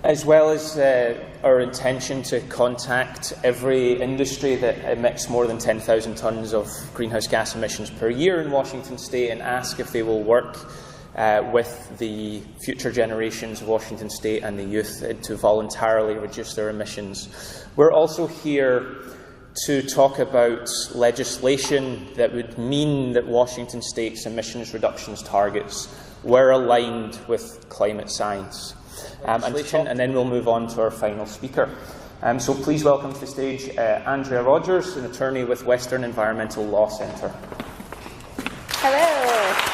as well as our intention to contact every industry that emits more than 10,000 tonnes of greenhouse gas emissions per year in Washington State and ask if they will work with the future generations of Washington State and the youth to voluntarily reduce their emissions. We're also here to talk about legislation that would mean that Washington State's emissions reductions targets were aligned with climate science. And then we'll move on to our final speaker. So please welcome to the stage Andrea Rodgers, an attorney with Western Environmental Law Centre. Hello.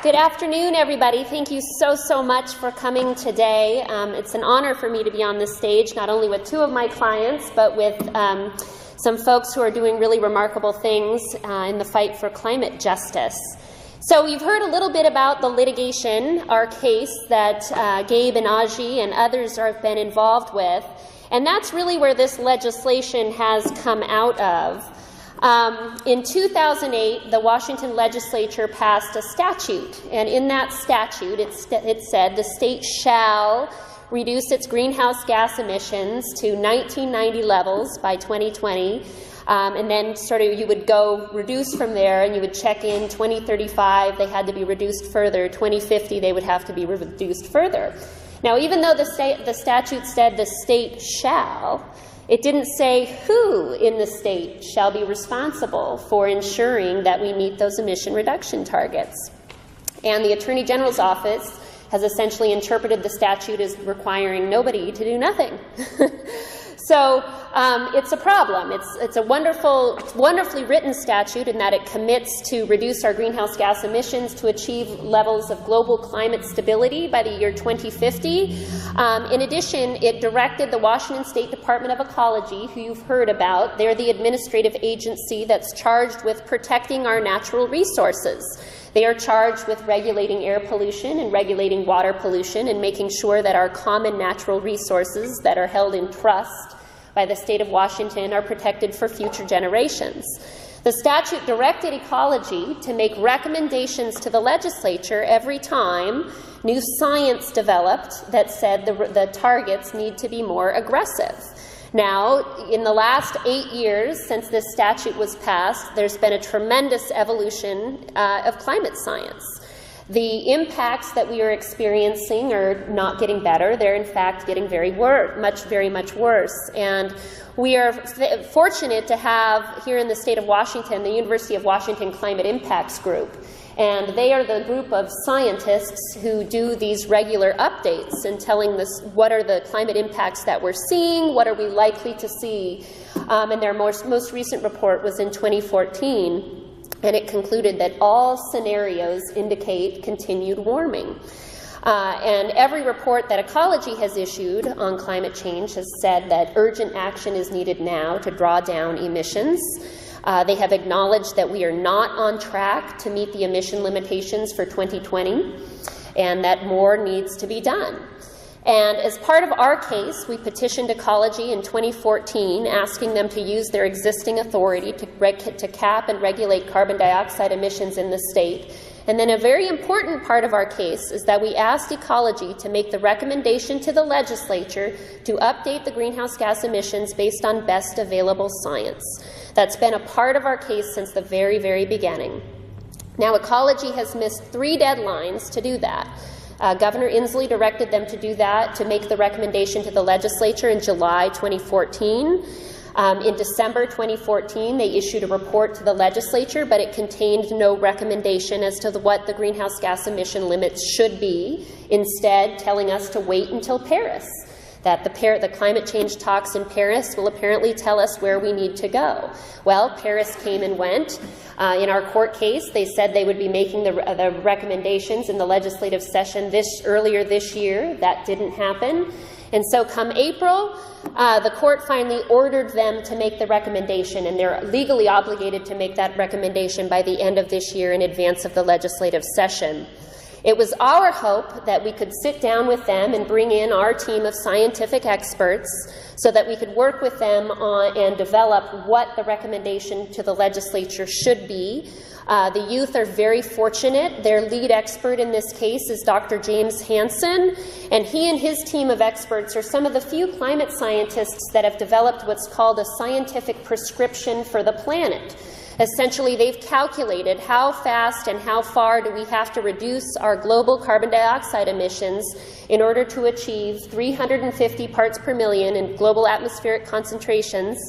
Good afternoon, everybody. Thank you so much for coming today. It's an honor for me to be on this stage, not only with two of my clients, but with some folks who are doing really remarkable things in the fight for climate justice. So you've heard a little bit about the litigation, our case that Gabe and Aji and others have been involved with, and that's really where this legislation has come out of. In 2008, the Washington legislature passed a statute, and in that statute it said the state shall reduce its greenhouse gas emissions to 1990 levels by 2020, and then you would go reduce from there, and you would check in 2035, they had to be reduced further, 2050, they would have to be reduced further. Now, even though the statute said the state shall, it didn't say who in the state shall be responsible for ensuring that we meet those emission reduction targets. And the Attorney General's office has essentially interpreted the statute as requiring nobody to do nothing. So it's a problem. It's a wonderfully written statute in that it commits to reduce our greenhouse gas emissions to achieve levels of global climate stability by the year 2050. In addition, it directed the Washington State Department of Ecology, who you've heard about. They're the administrative agency that's charged with protecting our natural resources. They are charged with regulating air pollution and regulating water pollution and making sure that our common natural resources that are held in trust by the state of Washington are protected for future generations. The statute directed ecology to make recommendations to the legislature every time new science developed that said the targets need to be more aggressive. Now, in the last 8 years since this statute was passed, there's been a tremendous evolution of climate science. The impacts that we are experiencing are not getting better. They're in fact getting very much worse. And we are fortunate to have here in the state of Washington, the University of Washington Climate Impacts Group. And they are the group of scientists who do these regular updates and telling us what are the climate impacts that we're seeing, what are we likely to see. And their most recent report was in 2014. And it concluded that all scenarios indicate continued warming. And every report that ecology has issued on climate change has said that urgent action is needed now to draw down emissions. They have acknowledged that we are not on track to meet the emission limitations for 2020 and that more needs to be done. And as part of our case, we petitioned ecology in 2014 asking them to use their existing authority to cap and regulate carbon dioxide emissions in the state. And then a very important part of our case is that we asked ecology to make the recommendation to the legislature to update the greenhouse gas emissions based on best available science. That's been a part of our case since the very beginning. Now, ecology has missed 3 deadlines to do that. Governor Inslee directed them to do that, to make the recommendation to the legislature in July 2014. In December 2014, they issued a report to the legislature, but it contained no recommendation as to what the greenhouse gas emission limits should be, instead telling us to wait until Paris, that the climate change talks in Paris will apparently tell us where we need to go. Well, Paris came and went. In our court case, they said they would be making the recommendations in the legislative session earlier this year. That didn't happen. And so come April, the court finally ordered them to make the recommendation, and they're legally obligated to make that recommendation by the end of this year in advance of the legislative session. It was our hope that we could sit down with them and bring in our team of scientific experts so that we could work with them on and develop what the recommendation to the legislature should be. The youth are very fortunate. Their lead expert in this case is Dr. James Hansen, and he and his team of experts are some of the few climate scientists that have developed what's called a scientific prescription for the planet. Essentially, they've calculated how fast and how far do we have to reduce our global carbon dioxide emissions in order to achieve 350 parts per million in global atmospheric concentrations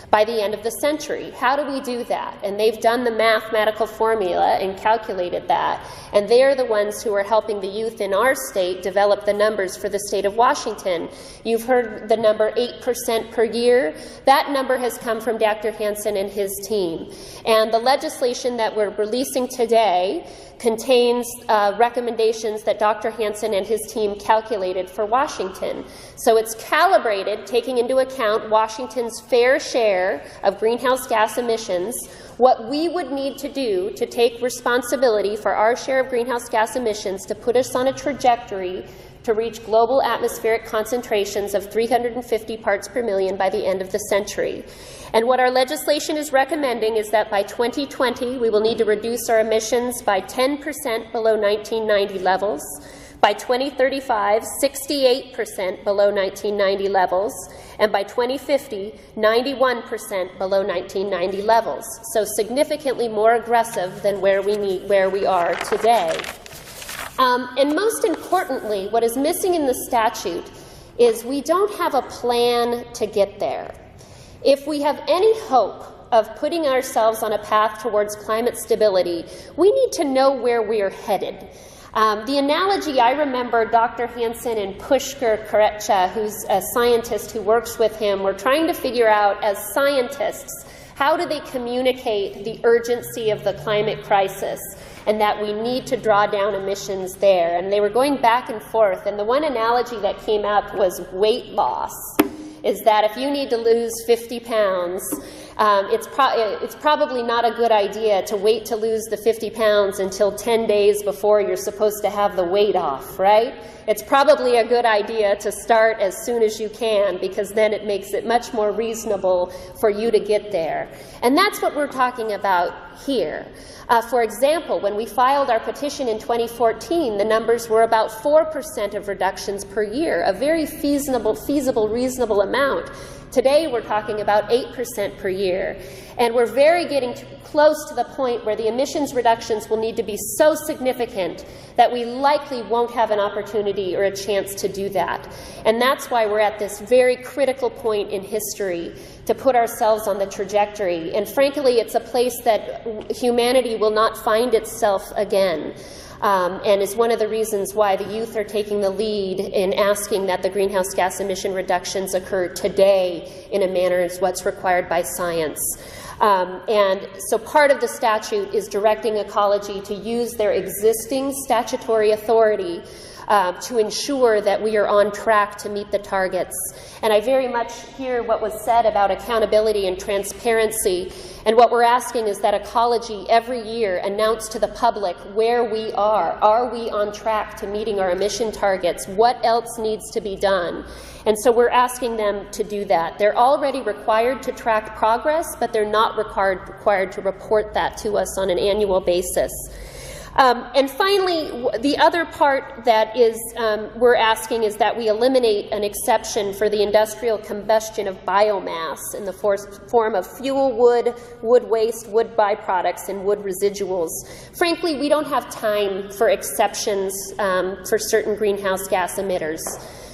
by the end of the century. How do we do that? And they've done the mathematical formula and calculated that. And they are the ones who are helping the youth in our state develop the numbers for the state of Washington. You've heard the number 8% per year. That number has come from Dr. Hansen and his team. And the legislation that we're releasing today contains recommendations that Dr. Hansen and his team calculated for Washington. So it's calibrated, taking into account Washington's fair share of greenhouse gas emissions, what we would need to do to take responsibility for our share of greenhouse gas emissions to put us on a trajectory to reach global atmospheric concentrations of 350 parts per million by the end of the century. And what our legislation is recommending is that by 2020, we will need to reduce our emissions by 10% below 1990 levels, by 2035, 68% below 1990 levels, and by 2050, 91% below 1990 levels. So significantly more aggressive than where we are today. And most importantly, what is missing in the statute is we don't have a plan to get there. If we have any hope of putting ourselves on a path towards climate stability, we need to know where we are headed. The analogy I remember Dr. Hansen and Pushkar Karecha, who's a scientist who works with him, were trying to figure out as scientists, how do they communicate the urgency of the climate crisis and that we need to draw down emissions there? And they were going back and forth, and the one analogy that came up was weight loss, is that if you need to lose 50 pounds, it's probably not a good idea to wait to lose the 50 pounds until 10 days before you're supposed to have the weight off, right? It's probably a good idea to start as soon as you can, because then it makes it much more reasonable for you to get there. And that's what we're talking about here. For example, when we filed our petition in 2014, the numbers were about 4% of reductions per year, a very feasible, reasonable amount. Today, we're talking about 8% per year. And we're getting close to the point where the emissions reductions will need to be so significant that we likely won't have an opportunity or a chance to do that. And that's why we're at this very critical point in history to put ourselves on the trajectory. And frankly, it's a place that humanity will not find itself again. And is one of the reasons why the youth are taking the lead in asking that the greenhouse gas emission reductions occur today in a manner as what's required by science. And so part of the statute is directing ecology to use their existing statutory authority to ensure that we are on track to meet the targets. And I very much hear what was said about accountability and transparency. And what we're asking is that ecology every year announce to the public where we are. Are we on track to meeting our emission targets? What else needs to be done? And so we're asking them to do that. They're already required to track progress, but they're not required to report that to us on an annual basis. And finally, the other part that is we're asking is that we eliminate an exception for the industrial combustion of biomass in the form of fuel wood, wood waste, wood byproducts, and wood residuals. Frankly, we don't have time for exceptions for certain greenhouse gas emitters.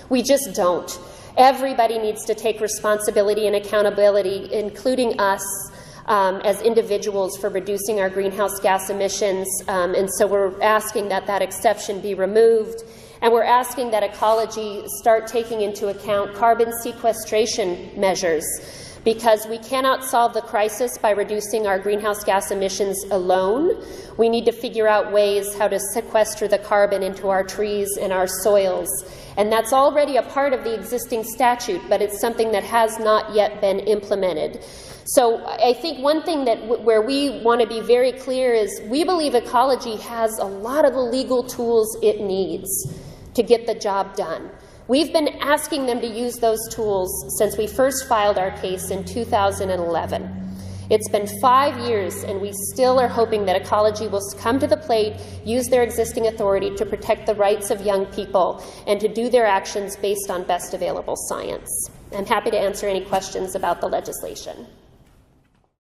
We just don't. Everybody needs to take responsibility and accountability, including us, as individuals, for reducing our greenhouse gas emissions, and so we're asking that that exception be removed, and we're asking that ecology start taking into account carbon sequestration measures. because we cannot solve the crisis by reducing our greenhouse gas emissions alone. We need to figure out ways how to sequester the carbon into our trees and our soils. And that's already a part of the existing statute, but it's something that has not yet been implemented. So I think one thing where we want to be very clear is we believe ecology has a lot of the legal tools it needs to get the job done. We've been asking them to use those tools since we first filed our case in 2011. It's been 5 years, and we still are hoping that ecology will come to the plate, use their existing authority to protect the rights of young people, and to do their actions based on best available science. I'm happy to answer any questions about the legislation.